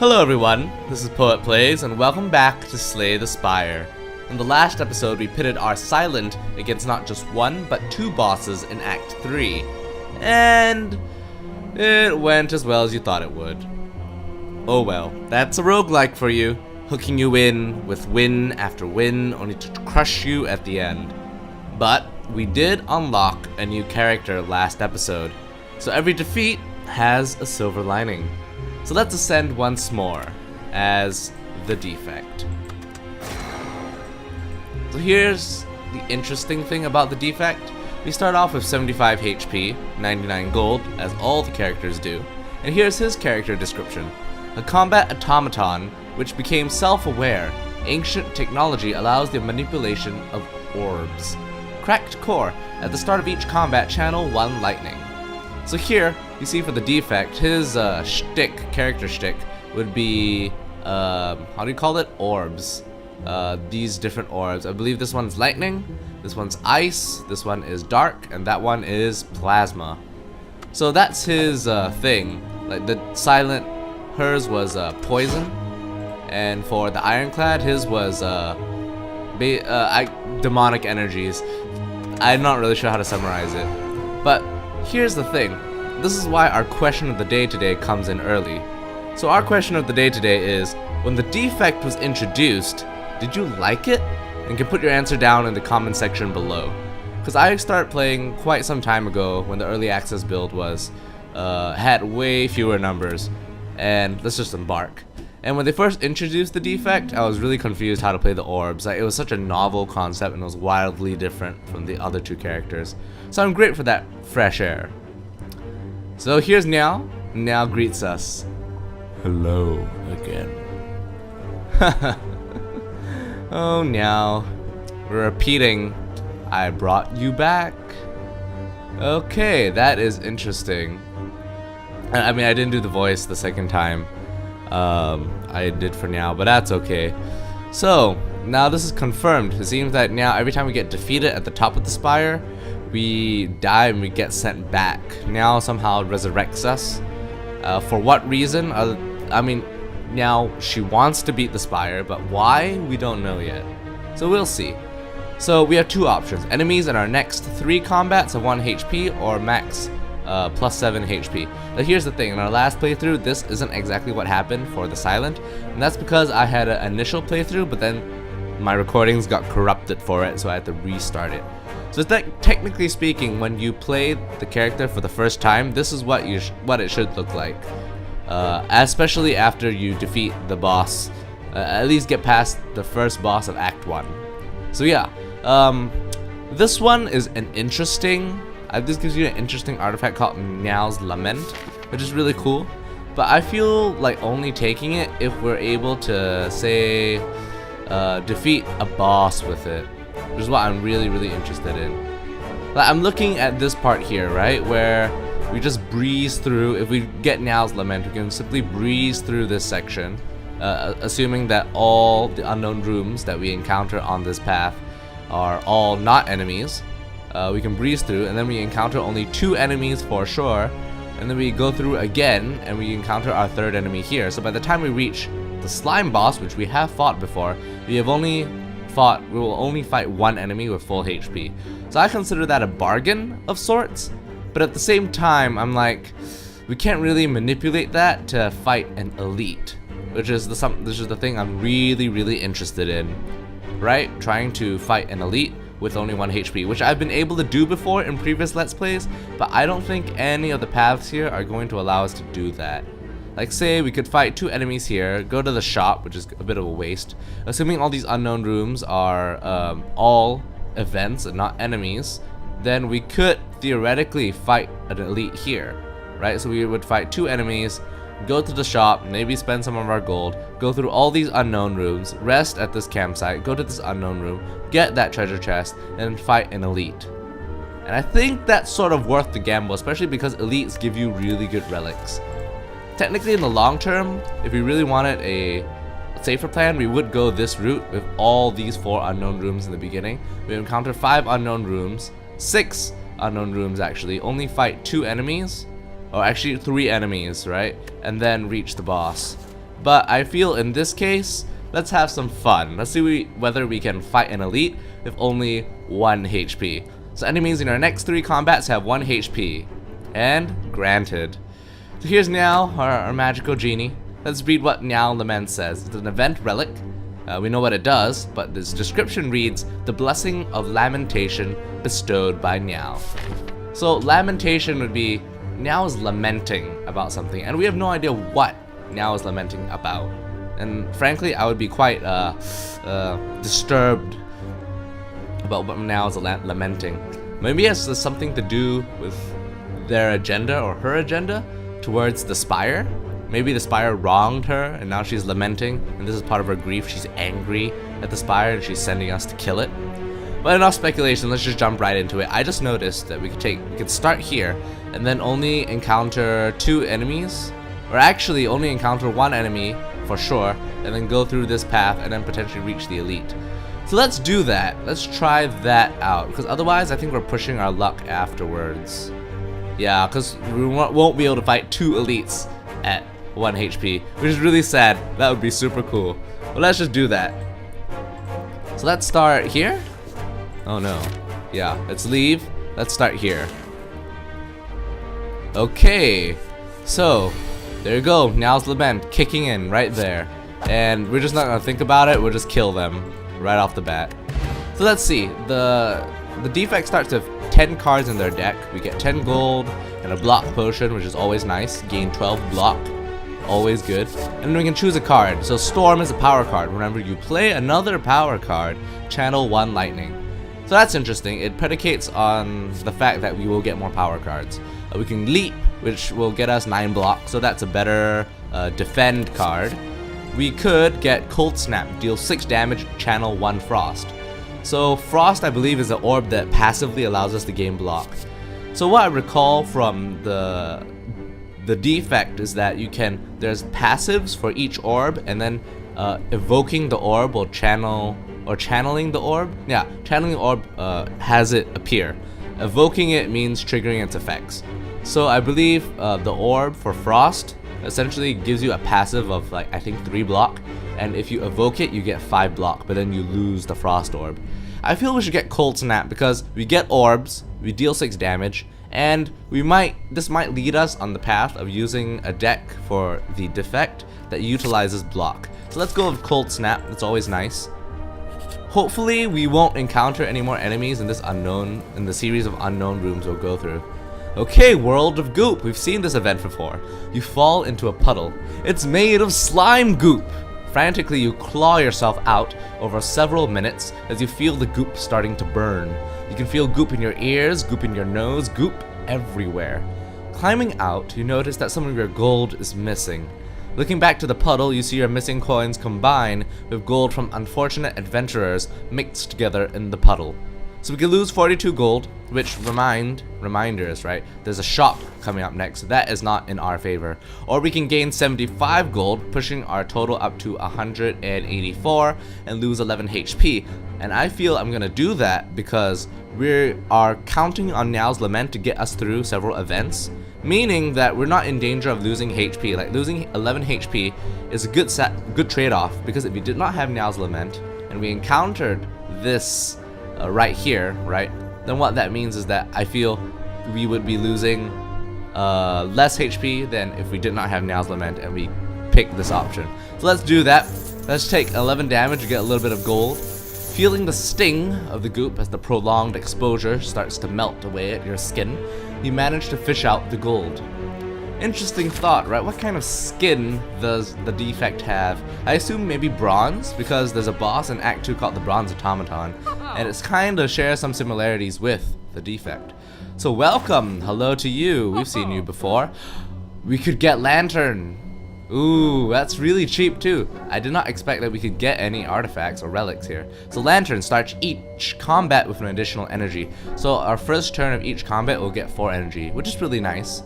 Hello everyone, this is Poet Plays, and welcome back to Slay the Spire. In the last episode, we pitted our Silent against not just one, but two bosses in Act 3. And it went as well as you thought it would. Oh well, that's a roguelike for you, hooking you in with win after win, only to crush you at the end. But we did unlock a new character last episode, so every defeat has a silver lining. So let's ascend once more as the Defect. So here's the interesting thing about the Defect. We start off with 75 HP, 99 gold, as all the characters do. And here's his character description. A combat automaton which became self-aware. Ancient technology allows the manipulation of orbs. Cracked core. At the start of each combat, channel 1 lightning. So here, you see for the Defect, his character shtick, would be, how do you call it? Orbs. These different orbs. I believe this one's lightning, this one's ice, this one is dark, and that one is plasma. So that's his thing. Like the Silent, hers was poison, and for the Ironclad, his was demonic energies. I'm not really sure how to summarize it, but here's the thing. This is why our question of the day today comes in early. So our question of the day today is, when the Defect was introduced, did you like it? And you can put your answer down in the comment section below. Because I started playing quite some time ago when the early access build was had way fewer numbers. And let's just embark. And when they first introduced the Defect, I was really confused how to play the orbs. Like, it was such a novel concept and it was wildly different from the other two characters. So I'm great for that fresh air. So here's Niao. Niao greets us. Hello again. Oh, Niao. We're repeating. I brought you back. Okay, that is interesting. I mean, I didn't do the voice the second time. I did for Niao, but that's okay. So, now this is confirmed. It seems that now every time we get defeated at the top of the spire, we die and we get sent back. Now somehow resurrects us. For what reason? I mean, now she wants to beat the spire, but why? We don't know yet. So we'll see. So we have two options. Enemies in our next 3 combats of 1 HP or max plus 7 HP. But here's the thing, in our last playthrough, this isn't exactly what happened for the Silent. And that's because I had an initial playthrough, but then my recordings got corrupted for it, so I had to restart it. So technically speaking, when you play the character for the first time, this is what it should look like. Especially after you defeat the boss, at least get past the first boss of Act 1. So yeah, this one is an interesting, this gives you an interesting artifact called Niao's Lament, which is really cool. But I feel like only taking it if we're able to, say, defeat a boss with it, which is what I'm really interested in. Like, I'm looking at this part here, right, where we just breeze through. If we get Niao's Lament, we can simply breeze through this section, assuming that all the unknown rooms that we encounter on this path are all not enemies. We can breeze through, and then we encounter only 2 enemies for sure, and then we go through again and we encounter our 3rd enemy here. So by the time we reach the slime boss, which we have fought before, we will only fight 1 enemy with full HP. So I consider that a bargain of sorts, but at the same time, I'm like, we can't really manipulate that to fight an elite, which is the thing I'm really interested in, right? Trying to fight an elite with only 1 HP, which I've been able to do before in previous Let's Plays, but I don't think any of the paths here are going to allow us to do that. Like, say we could fight 2 enemies here, go to the shop, which is a bit of a waste. Assuming all these unknown rooms are all events and not enemies, then we could theoretically fight an elite here, right? So we would fight 2 enemies, go to the shop, maybe spend some of our gold, go through all these unknown rooms, rest at this campsite, go to this unknown room, get that treasure chest, and fight an elite. And I think that's sort of worth the gamble, especially because elites give you really good relics. Technically, in the long term, if we really wanted a safer plan, we would go this route with all these 4 unknown rooms in the beginning. We encounter 5 unknown rooms, 6 unknown rooms actually, only fight 2 enemies, or actually 3 enemies, right? And then reach the boss. But I feel in this case, let's have some fun. Let's see whether we can fight an elite with only 1 HP. So enemies in our next 3 combats have 1 HP. And granted. So here's Niao, our magical genie. Let's read what Niao Lament says. It's an event relic. We know what it does, but this description reads, the blessing of lamentation bestowed by Niao. So lamentation would be Niao is lamenting about something, and we have no idea what Niao is lamenting about. And frankly, I would be quite disturbed about what Niao is lamenting. Maybe it has something to do with their agenda or her agenda towards the Spire. Maybe the Spire wronged her and now she's lamenting, and this is part of her grief. She's angry at the Spire and she's sending us to kill it. But enough speculation, let's just jump right into it. I just noticed that we could start here and then only encounter 2 enemies, or actually only encounter 1 enemy for sure, and then go through this path and then potentially reach the elite. So let's do that. Let's try that out, because otherwise I think we're pushing our luck afterwards. Yeah, because we won't be able to fight 2 elites at 1 HP, which is really sad. That would be super cool. But let's just do that. So let's start here. Oh no. Yeah, let's leave. Let's start here. Okay. So, there you go. Niao's Lament kicking in right there. And we're just not gonna think about it. We'll just kill them right off the bat. So let's see. The Defect starts with 10 cards in their deck. We get 10 gold and a block potion, which is always nice. Gain 12 block. Always good. And then we can choose a card. So Storm is a power card. Whenever you play another power card, channel 1 lightning. So that's interesting. It predicates on the fact that we will get more power cards. We can Leap, which will get us 9 block, so that's a better defend card. We could get Cold Snap, deal 6 damage, channel 1 Frost. So Frost, I believe, is an orb that passively allows us to gain block. So what I recall from the Defect is that there's passives for each orb, and then evoking the orb will channeling the orb. Yeah, channeling the orb has it appear. Evoking it means triggering its effects. So I believe the orb for Frost essentially gives you a passive of like, I think 3 block, and if you evoke it you get 5 block, but then you lose the Frost orb. I feel we should get Cold Snap because we get orbs, we deal 6 damage, and this might lead us on the path of using a deck for the Defect that utilizes block. So let's go with Cold Snap. It's always nice. Hopefully we won't encounter any more enemies in the series of unknown rooms we'll go through. Okay, World of Goop. We've seen this event before. You fall into a puddle. It's made of slime goop. Frantically, you claw yourself out over several minutes as you feel the goop starting to burn. You can feel goop in your ears, goop in your nose, goop everywhere. Climbing out, you notice that some of your gold is missing. Looking back to the puddle, you see your missing coins combine with gold from unfortunate adventurers mixed together in the puddle. So we can lose 42 gold, which reminders, right? There's a shop coming up next, so that is not in our favor. Or we can gain 75 gold, pushing our total up to 184 and lose 11 HP. And I feel I'm gonna do that because we are counting on Niao's Lament to get us through several events, meaning that we're not in danger of losing HP. Like losing 11 HP is a good trade-off, because if we did not have Niao's Lament and we encountered this right here, right, then what that means is that I feel we would be losing less HP than if we did not have Niao's Lament and we picked this option. So let's do that. Let's take 11 damage to get a little bit of gold. Feeling the sting of the goop as the prolonged exposure starts to melt away at your skin, you manage to fish out the gold. Interesting thought, right? What kind of skin does the Defect have? I assume maybe bronze, because there's a boss in Act 2 called the Bronze Automaton, and it's kind of shares some similarities with the Defect. So welcome, hello to you. We've seen you before. We could get Lantern. Ooh, that's really cheap too. I did not expect that we could get any artifacts or relics here. So Lantern starts each combat with an additional energy. So our first turn of each combat will get 4 energy, which is really nice.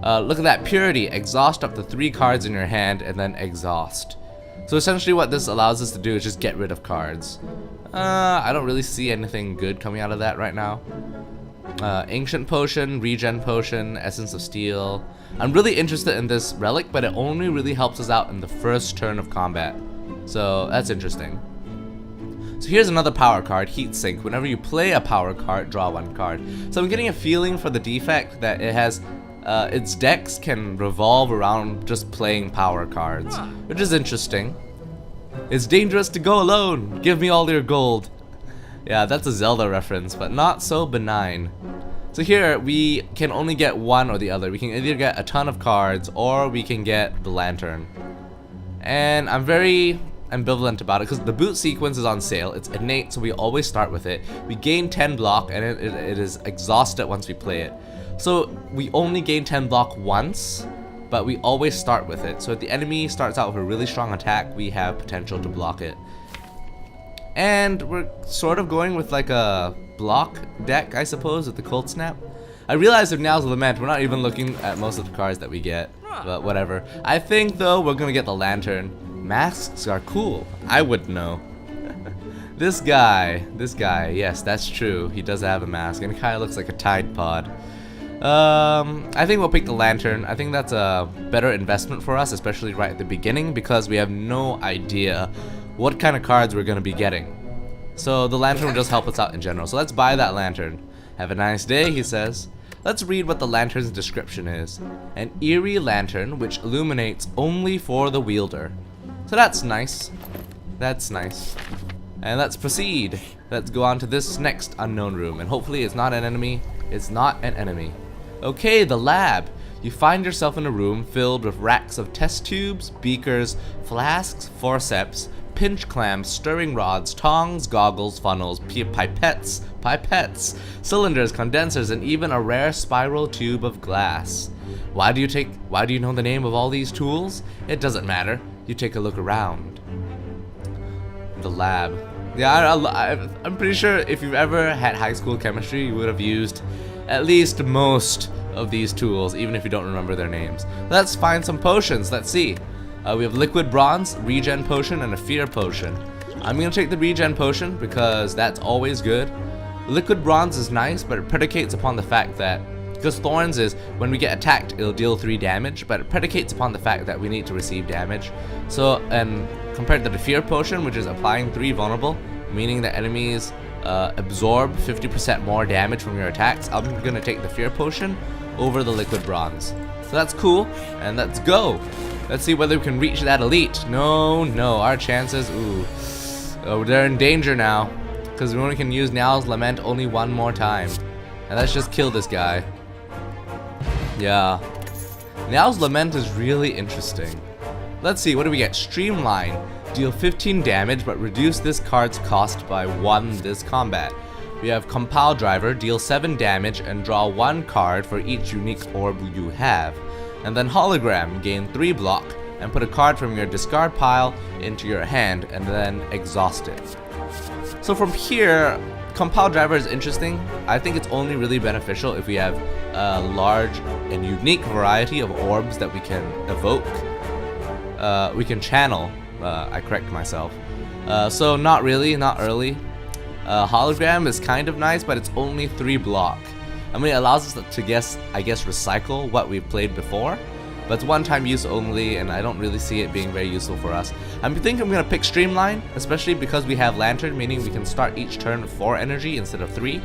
Look at that, Purity. Exhaust up to 3 cards in your hand and then exhaust. So essentially what this allows us to do is just get rid of cards. I don't really see anything good coming out of that right now. Ancient Potion, Regen Potion, Essence of Steel. I'm really interested in this relic, but it only really helps us out in the first turn of combat. So that's interesting. So here's another power card, Heat Sink. Whenever you play a power card, draw one card. So I'm getting a feeling for the Defect that it has, its decks can revolve around just playing power cards, which is interesting. It's dangerous to go alone. Give me all your gold. Yeah, that's a Zelda reference, but not so benign. So here, we can only get one or the other. We can either get a ton of cards, or we can get the Lantern. And I'm very ambivalent about it, because the boot sequence is on sale. It's innate, so we always start with it. We gain 10 block, and it is exhausted once we play it. So we only gain 10 block once, but we always start with it. So if the enemy starts out with a really strong attack, we have potential to block it. And we're sort of going with like a block deck, I suppose, with the Cold Snap. I realize with Now's Lament, we're not even looking at most of the cards that we get, but whatever. I think though, we're gonna get the Lantern. Masks are cool. I would know. This guy, yes, that's true. He does have a mask, and he kind of looks like a Tide Pod. I think we'll pick the Lantern. I think that's a better investment for us, especially right at the beginning, because we have no idea what kind of cards we're going to be getting. So the Lantern will just help us out in general. So let's buy that Lantern. Have a nice day, he says. Let's read what the Lantern's description is. An eerie lantern which illuminates only for the wielder. So that's nice. That's nice. And let's proceed. Let's go on to this next unknown room, and hopefully it's not an enemy. It's not an enemy. Okay, the lab. You find yourself in a room filled with racks of test tubes, beakers, flasks, forceps, pinch clamps, stirring rods, tongs, goggles, funnels, pipettes, cylinders, condensers, and even a rare spiral tube of glass. Why do you know the name of all these tools? It doesn't matter. You take a look around. The lab. Yeah, I'm pretty sure if you've ever had high school chemistry, you would have used at least most of these tools, even if you don't remember their names. Let's find some potions. Let's see. We have liquid bronze, regen potion, and a fear potion. I'm gonna take the regen potion because that's always good. Liquid bronze is nice, but it predicates upon the fact that, because thorns is when we get attacked, it'll deal 3 damage, but it predicates upon the fact that we need to receive damage. So, and compared to the fear potion, which is applying 3 vulnerable, meaning that enemies absorb 50% more damage from your attacks, I'm gonna take the fear potion over the liquid bronze. So that's cool, and let's go. Let's see whether we can reach that elite. No, our chances, oh, they're in danger now, because we only can use Now's Lament only one more time. And let's just kill this guy. Yeah. Now's Lament is really interesting. Let's see, what do we get? Streamline. Deal 15 damage, but reduce this card's cost by 1 this combat. We have Compile Driver, deal 7 damage and draw 1 card for each unique orb you have. And then Hologram, gain 3 block and put a card from your discard pile into your hand and then exhaust it. So from here, Compile Driver is interesting. I think it's only really beneficial if we have a large and unique variety of orbs that we can evoke. We can channel. I correct myself. So not really, not early. Hologram is kind of nice, but it's only 3 block. I mean, it allows us to recycle what we've played before, but it's one-time use only, and I don't really see it being very useful for us. I think I'm gonna pick Streamline, especially because we have Lantern, meaning we can start each turn with 4 energy instead of 3.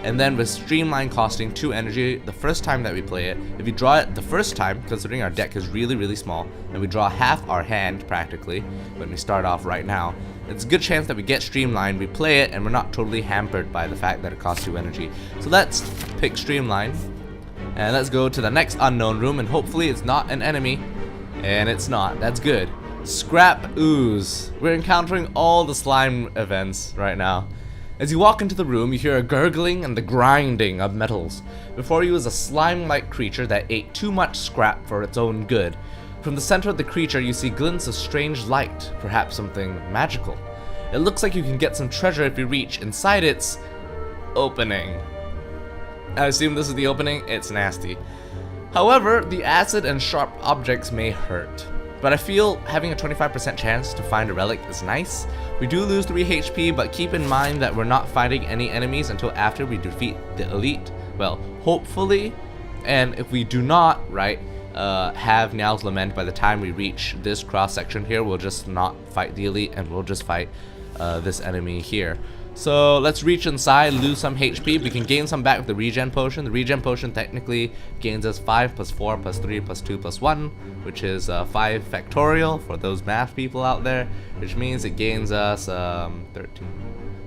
And then with Streamline costing 2 energy the first time that we play it, if we draw it the first time, considering our deck is really, really small, and we draw half our hand practically when we start off right now, it's a good chance that we get Streamline, we play it, and we're not totally hampered by the fact that it costs 2 energy. So let's pick Streamline, and let's go to the next unknown room, and hopefully it's not an enemy, and it's not. That's good. Scrap Ooze. We're encountering all the slime events right now. As you walk into the room, you hear a gurgling and the grinding of metals. Before you is a slime-like creature that ate too much scrap for its own good. From the center of the creature, you see glints of strange light, perhaps something magical. It looks like you can get some treasure if you reach inside its opening. I assume this is the opening. It's nasty. However, the acid and sharp objects may hurt. But I feel having a 25% chance to find a relic is nice. We do lose 3 HP, but keep in mind that we're not fighting any enemies until after we defeat the elite, well, hopefully, and if we do not, right, have Niall's Lament by the time we reach this cross section here, we'll just not fight the elite and we'll just fight this enemy here. So let's reach inside, lose some HP. We can gain some back with the regen potion. The regen potion technically gains us 5 plus 4 plus 3 plus 2 plus 1, which is 5 factorial for those math people out there, which means it gains us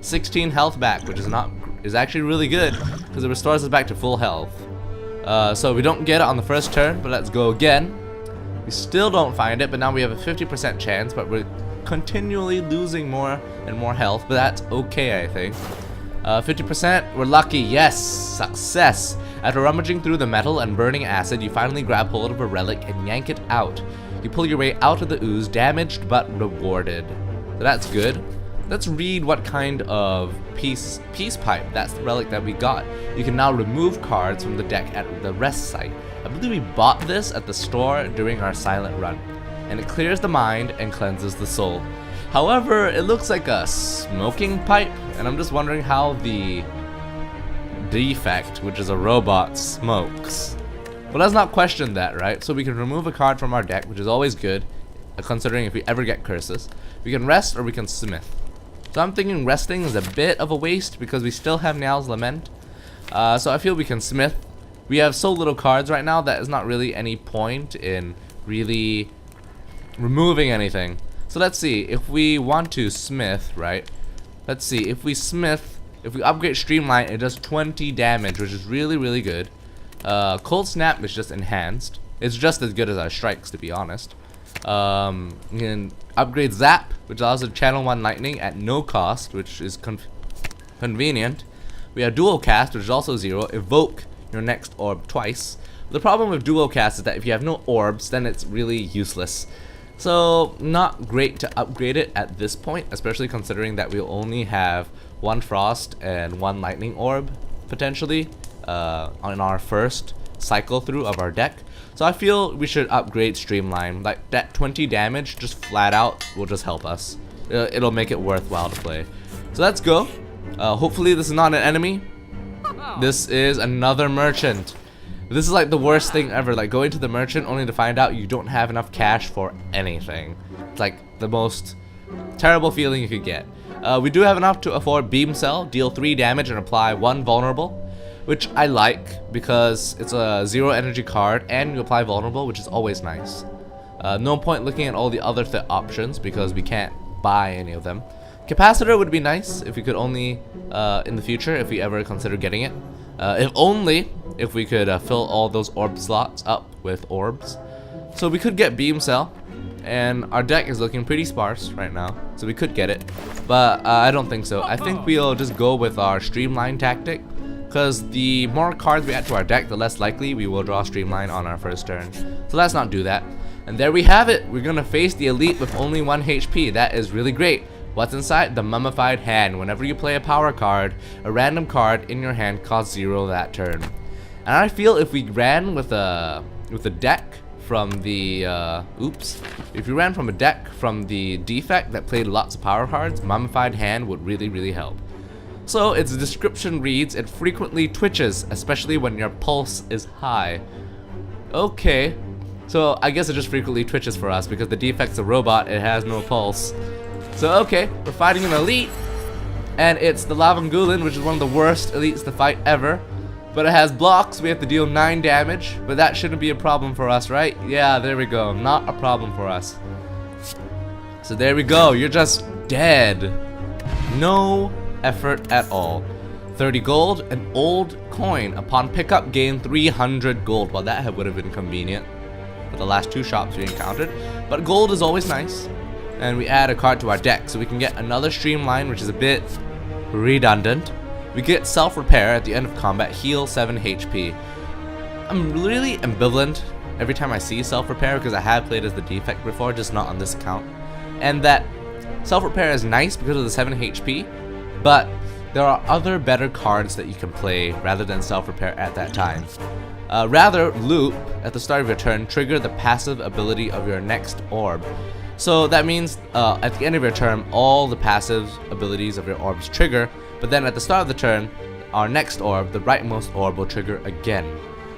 16 health back, which is actually really good because it restores us back to full health. So we don't get it on the first turn, but let's go again. We still don't find it, but now we have a 50% chance, but we're continually losing more and more health, but that's okay, I think. 50%, we're lucky, yes, success. After rummaging through the metal and burning acid, you finally grab hold of a relic and yank it out. You pull your way out of the ooze, damaged but rewarded. So that's good. Let's read what kind of peace pipe, that's the relic that we got. You can now remove cards from the deck at the rest site. I believe we bought this at the store during our silent run, and it clears the mind and cleanses the soul. However, it looks like a smoking pipe, and I'm just wondering how the Defect, which is a robot, smokes. Well, let's not question that, right? So we can remove a card from our deck, which is always good, considering if we ever get curses. We can rest or we can smith. So I'm thinking resting is a bit of a waste because we still have Niall's Lament. So I feel we can smith. We have so little cards right now that is not really any point in really removing anything. So let's see, if we want to smith, right? Let's see, if we smith, if we upgrade Streamline, it does 20 damage, which is really, really good. Cold Snap is just enhanced. It's just as good as our strikes, to be honest. You can upgrade Zap, which allows us to channel 1 lightning at no cost, which is convenient. We have Dual Cast, which is also 0. Evoke your next orb twice. The problem with Dual Cast is that if you have no orbs, then it's really useless. So not great to upgrade it at this point, especially considering that we'll only have 1 frost and 1 lightning orb potentially on our first cycle through of our deck. So I feel we should upgrade Streamline. Like that 20 damage just flat out will just help us. It'll make it worthwhile to play. So let's go. Hopefully this is not an enemy. This is another merchant. This is like the worst thing ever, like going to the merchant only to find out you don't have enough cash for anything. It's like the most terrible feeling you could get. We do have enough to afford Beam Cell, deal 3 damage and apply 1 vulnerable, which I like because it's a 0 energy card and you apply vulnerable, which is always nice. No point looking at all the other options because we can't buy any of them. Capacitor would be nice if we could only, in the future, if we ever consider getting it. If we could fill all those orb slots up with orbs. So we could get Beam Cell, and our deck is looking pretty sparse right now, so we could get it. But I don't think so. I think we'll just go with our Streamline tactic, because the more cards we add to our deck, the less likely we will draw Streamline on our first turn. So let's not do that. And there we have it. We're gonna face the elite with only 1 HP. That is really great. What's inside? The Mummified Hand. Whenever you play a power card, a random card in your hand costs 0 that turn. And I feel if we ran with a deck from the if you ran from a deck from the Defect that played lots of power cards, Mummified Hand would really, really help. So its description reads, it frequently twitches, especially when your pulse is high. Okay, so I guess it just frequently twitches for us because the Defect's a robot, it has no pulse. So okay, we're fighting an elite, and it's the Lavangulin, which is one of the worst elites to fight ever. But it has blocks, we have to deal 9 damage, but that shouldn't be a problem for us, right? Yeah, there we go, not a problem for us. So there we go, you're just dead. No effort at all. 30 gold, an old coin. Upon pickup, gain 300 gold. Well, that would have been convenient for the last 2 shops we encountered. But gold is always nice. And we add a card to our deck, so we can get another Streamline, which is a bit redundant. We get self-repair at the end of combat, heal 7 HP. I'm really ambivalent every time I see self-repair because I have played as the Defect before, just not on this account. And that self-repair is nice because of the 7 HP, but there are other better cards that you can play rather than self-repair at that time. Rather, loop at the start of your turn, trigger the passive ability of your next orb. So that means at the end of your turn, all the passive abilities of your orbs trigger, but then at the start of the turn, our next orb, the rightmost orb, will trigger again,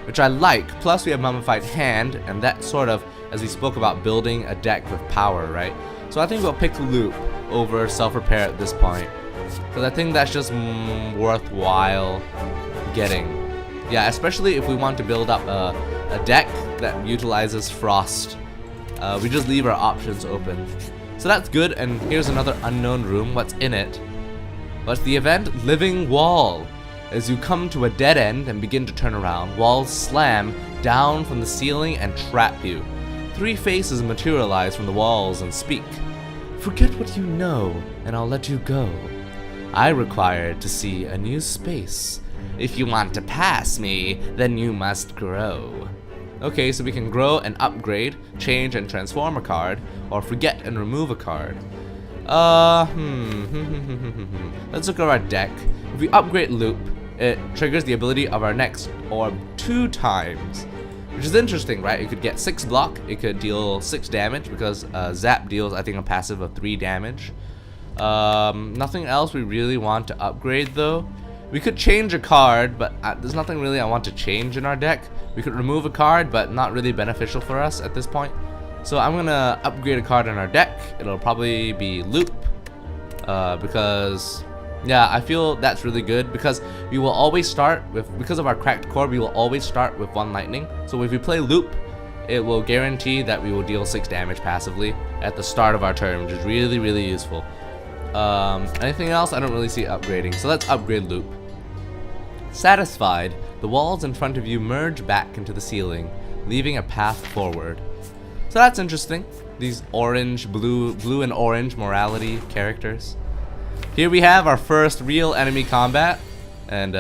which I like. Plus we have Mummified Hand, and that sort of, as we spoke about, building a deck with power, right? So I think we'll pick Loop over Self-Repair at this point, because I think that's just worthwhile getting. Yeah, especially if we want to build up a deck that utilizes Frost. We just leave our options open. So that's good, and here's another unknown room. What's in it? What's the event? Living Wall. As you come to a dead end and begin to turn around, walls slam down from the ceiling and trap you. 3 faces materialize from the walls and speak. Forget what you know, and I'll let you go. I require to see a new space. If you want to pass me, then you must grow. Okay, so we can grow and upgrade, change and transform a card, or forget and remove a card. Let's look at our deck. If we upgrade Loop, it triggers the ability of our next orb 2 times, which is interesting, right? It could get 6 block, it could deal 6 damage, because Zap deals, I think, a passive of 3 damage. Nothing else we really want to upgrade, though. We could change a card, but there's nothing really I want to change in our deck. We could remove a card, but not really beneficial for us at this point. So I'm gonna upgrade a card in our deck. It'll probably be Loop, because yeah, I feel that's really good, because we will always start with, because of our cracked core, we will always start with 1 lightning. So if we play Loop, it will guarantee that we will deal 6 damage passively at the start of our turn, which is really, really useful. Anything else? I don't really see upgrading, so let's upgrade Loop. Satisfied, the walls in front of you merge back into the ceiling, leaving a path forward. So that's interesting. These orange, blue and orange morality characters. Here we have our first real enemy combat, and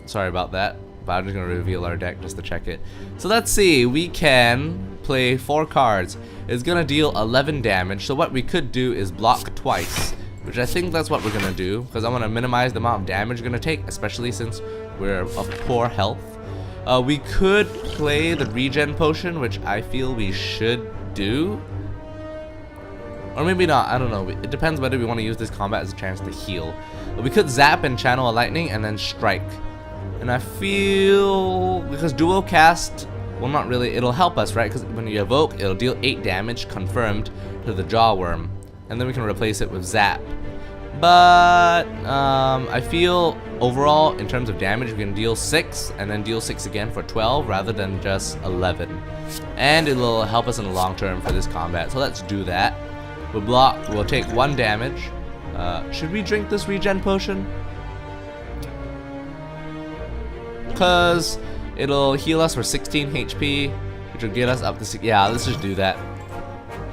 sorry about that, but I'm just gonna reveal our deck just to check it. So let's see, we can play 4 cards. It's gonna deal 11 damage, so what we could do is block twice, which I think that's what we're gonna do, because I want to minimize the amount of damage we're gonna take, especially since we're of poor health. We could play the regen potion, which I feel we should do, or maybe not, I don't know. It depends whether we want to use this combat as a chance to heal. We could zap and channel a lightning and then strike, and I feel, because dual cast, well, not really, it'll help us, right? Because when you evoke, it'll deal 8 damage confirmed to the Jawworm, and then we can replace it with zap. But I feel overall, in terms of damage, we can deal 6 and then deal 6 again for 12 rather than just 11. And it will help us in the long term for this combat. So let's do that. We'll block, we'll take 1 damage. Should we drink this regen potion? Because it'll heal us for 16 HP, which will get us up to 6. Yeah, let's just do that.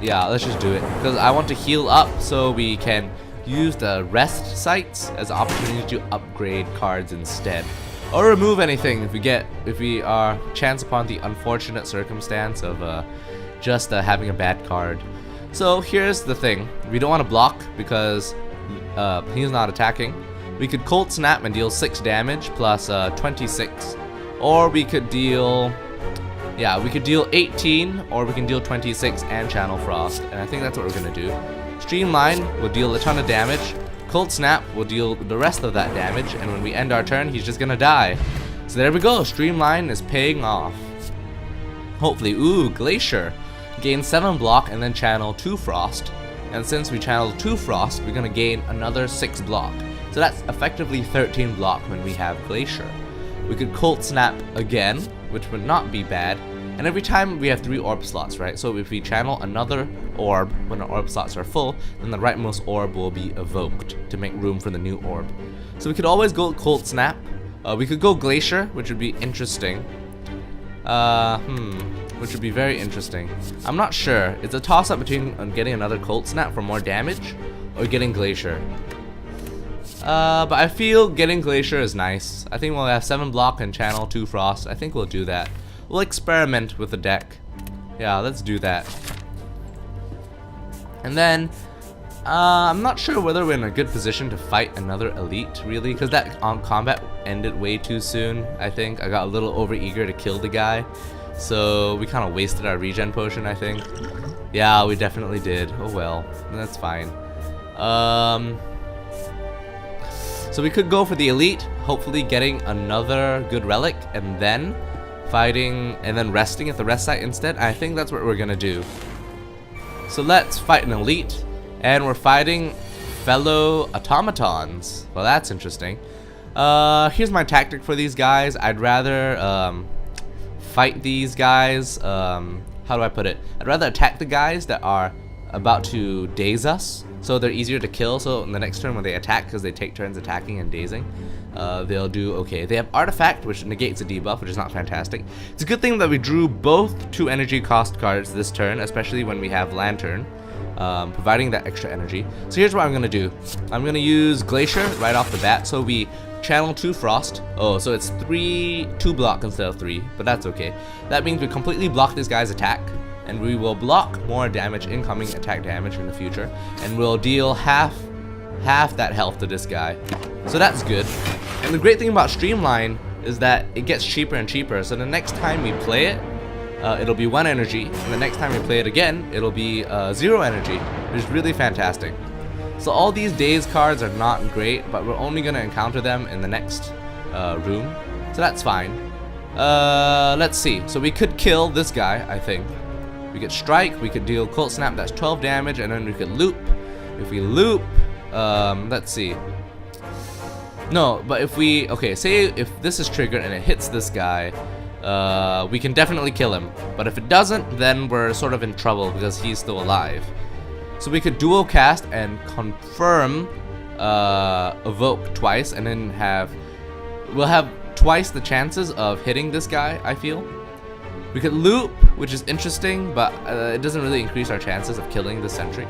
Yeah, let's just do it. Because I want to heal up so we can use the rest sites as an opportunity to upgrade cards instead, or remove anything if we are chance upon the unfortunate circumstance of just having a bad card. So here's the thing, we don't want to block because he's not attacking. We could Cold Snap and deal 6 damage plus 26, or we could deal, yeah, we could deal 18, or we can deal 26 and Channel Frost, and I think that's what we're gonna do. Streamline will deal a ton of damage, Cold Snap will deal the rest of that damage, and when we end our turn, he's just gonna die. So there we go, Streamline is paying off. Hopefully. Ooh, Glacier. Gain 7 block and then channel 2 Frost. And since we channeled 2 Frost, we're gonna gain another 6 block. So that's effectively 13 block when we have Glacier. We could Cold Snap again, which would not be bad. And every time we have 3 orb slots, right? So if we channel another orb when our orb slots are full, then the rightmost orb will be evoked to make room for the new orb. So we could always go Cold Snap. We could go Glacier, which would be interesting. Which would be very interesting. I'm not sure. It's a toss-up between getting another Cold Snap for more damage or getting Glacier. But I feel getting Glacier is nice. I think we'll have 7 block and channel 2 Frost. I think we'll do that. We'll experiment with the deck. Yeah, let's do that. And then, I'm not sure whether we're in a good position to fight another elite, really, because that combat ended way too soon, I think. I got a little overeager to kill the guy, so we kind of wasted our regen potion, I think. Yeah, we definitely did. Oh well, that's fine. So we could go for the elite, hopefully getting another good relic, and then fighting and then resting at the rest site instead. I think that's what we're gonna do. So let's fight an elite, and we're fighting fellow automatons. Well, that's interesting. Here's my tactic for these guys. I'd rather fight these guys. How do I put it? I'd rather attack the guys that are about to daze us, so they're easier to kill. So in the next turn when they attack, because they take turns attacking and dazing, they'll do okay. They have artifact, which negates a debuff, which is not fantastic. It's a good thing that we drew both 2 energy cost cards this turn, especially when we have lantern, providing that extra energy. So here's what I'm gonna do. I'm gonna use Glacier right off the bat, so we channel 2 frost. Oh, so it's 2 block instead of 3, but that's okay. That means we completely block this guy's attack, and we will block more damage, incoming attack damage in the future, and we'll deal half that health to this guy. So that's good. And the great thing about Streamline is that it gets cheaper and cheaper. So the next time we play it, it'll be 1 energy, and the next time we play it again, it'll be 0 energy, which is really fantastic. So all these daze cards are not great, but we're only gonna encounter them in the next room, so that's fine. Let's see. So we could kill this guy, I think. We could strike, we could deal Cold Snap, that's 12 damage, and then we could loop. If we loop, let's see. No, but if we, okay, say if this is triggered and it hits this guy, we can definitely kill him. But if it doesn't, then we're sort of in trouble because he's still alive. So we could dual cast and confirm evoke twice, and then we'll have twice the chances of hitting this guy, I feel. We could loop, which is interesting, but it doesn't really increase our chances of killing the sentry.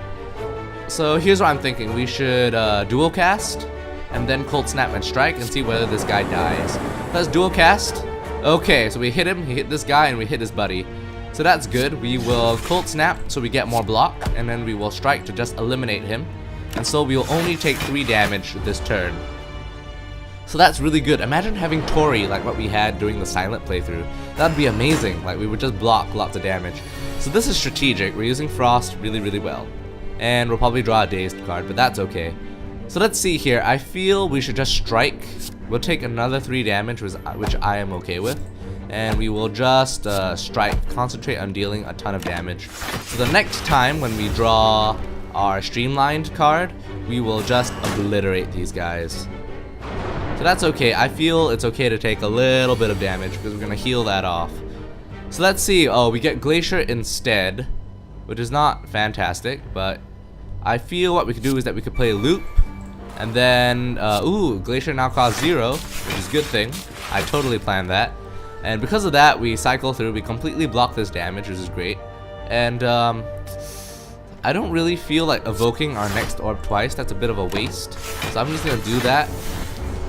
So here's what I'm thinking. We should dual cast, and then Cold Snap and strike, and see whether this guy dies. Let's dual cast. Okay, so we hit him, he hit this guy, and we hit his buddy. So that's good. We will Cold Snap so we get more block, and then we will strike to just eliminate him. And so we will only take 3 damage this turn. So that's really good. Imagine having Tori like what we had during the silent playthrough. That'd be amazing. Like, we would just block lots of damage. So this is strategic. We're using Frost really, really well. And we'll probably draw a dazed card, but that's okay. So let's see here. I feel we should just strike. We'll take another 3 damage, which I am okay with. And we will just strike, concentrate on dealing a ton of damage. So the next time when we draw our streamlined card, we will just obliterate these guys. So that's okay. I feel it's okay to take a little bit of damage because we're gonna heal that off. So let's see. Oh, we get Glacier instead, which is not fantastic, but I feel what we could do is that we could play Loop, and then ooh, Glacier now costs 0, which is a good thing. I totally planned that. And because of that, we cycle through, we completely block this damage, which is great. And I don't really feel like evoking our next orb twice. That's a bit of a waste. So I'm just gonna do that.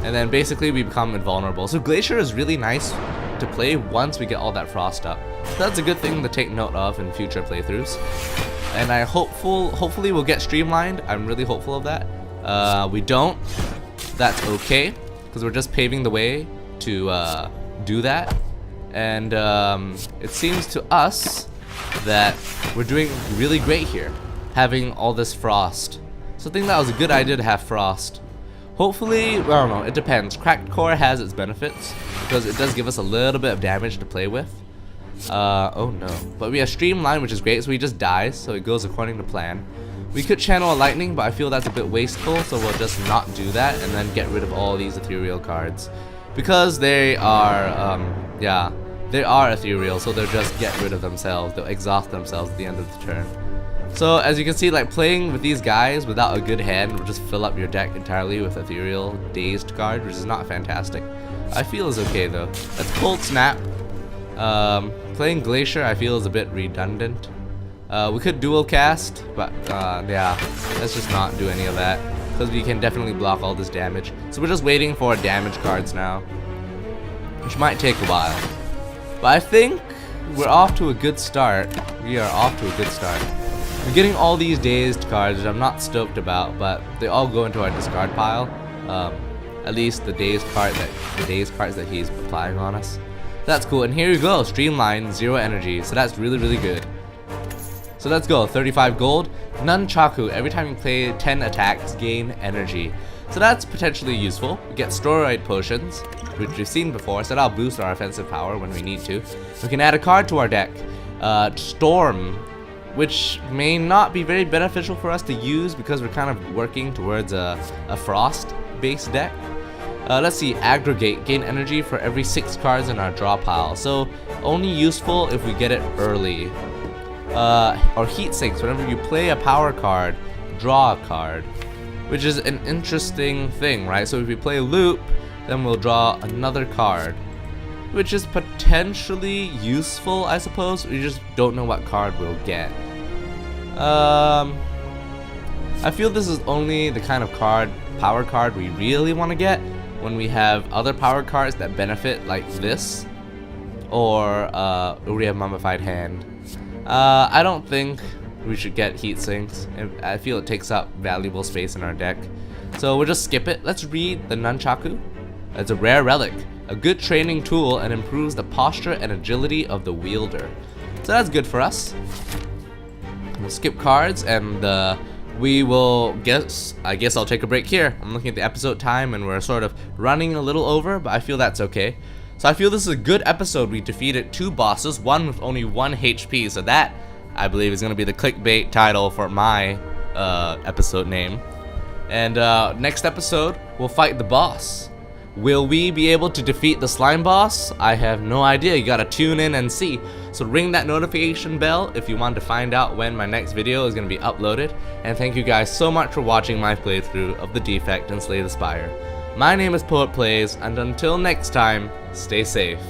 And then basically we become invulnerable. So Glacier is really nice to play once we get all that frost up. So that's a good thing to take note of in future playthroughs. And hopefully we'll get streamlined. I'm really hopeful of that. We don't. That's okay, because we're just paving the way to do that. And it seems to us that we're doing really great here, having all this frost. So I think that was a good idea to have frost. Hopefully, I don't know, it depends. Cracked Core has its benefits, because it does give us a little bit of damage to play with. Oh no. But we have Streamline, which is great, so he just dies, so it goes according to plan. We could channel a Lightning, but I feel that's a bit wasteful, so we'll just not do that, and then get rid of all these ethereal cards. Because they are, yeah, they are ethereal, so they'll just get rid of themselves. They'll exhaust themselves at the end of the turn. So as you can see, like, playing with these guys without a good hand will just fill up your deck entirely with ethereal dazed card, which is not fantastic. I feel is okay though. That's Cold Snap. Playing Glacier I feel is a bit redundant. We could dual cast, but yeah, let's just not do any of that, because we can definitely block all this damage. So we're just waiting for damage cards now, which might take a while. But I think we're off to a good start. We are off to a good start. We're getting all these dazed cards, which I'm not stoked about, but they all go into our discard pile. At least the dazed cards that he's applying on us. That's cool. And here we go, Streamline, 0 energy. So that's really, really good. So let's go, 35 gold. Nunchaku, every time you play 10 attacks, gain energy. So that's potentially useful. We get steroid potions, which we've seen before, so that'll boost our offensive power when we need to. We can add a card to our deck. Storm, which may not be very beneficial for us to use because we're kind of working towards a frost-based deck. Let's see, aggregate, gain energy for every 6 cards in our draw pile. So only useful if we get it early. Or heat sinks, whenever you play a power card, draw a card, which is an interesting thing, right? So if we play loop, then we'll draw another card, which is potentially useful, I suppose. We just don't know what card we'll get. I feel this is only the kind of power card we really want to get when we have other power cards that benefit, like this, or we have Mummified Hand. I don't think we should get heat sinks. I feel it takes up valuable space in our deck, so we'll just skip it. Let's read the Nunchaku. It's a rare relic, a good training tool, and improves the posture and agility of the wielder. So that's good for us. We'll skip cards, and I guess I'll take a break here. I'm looking at the episode time, and we're sort of running a little over, but I feel that's okay. So I feel this is a good episode. We defeated 2 bosses, one with only 1 HP, so that, I believe, is going to be the clickbait title for my episode name. And next episode, we'll fight the boss. Will we be able to defeat the slime boss? I have no idea. You gotta tune in and see. So ring that notification bell if you want to find out when my next video is gonna be uploaded. And thank you guys so much for watching my playthrough of the Defect and Slay the Spire. My name is Poet Plays, and until next time, stay safe.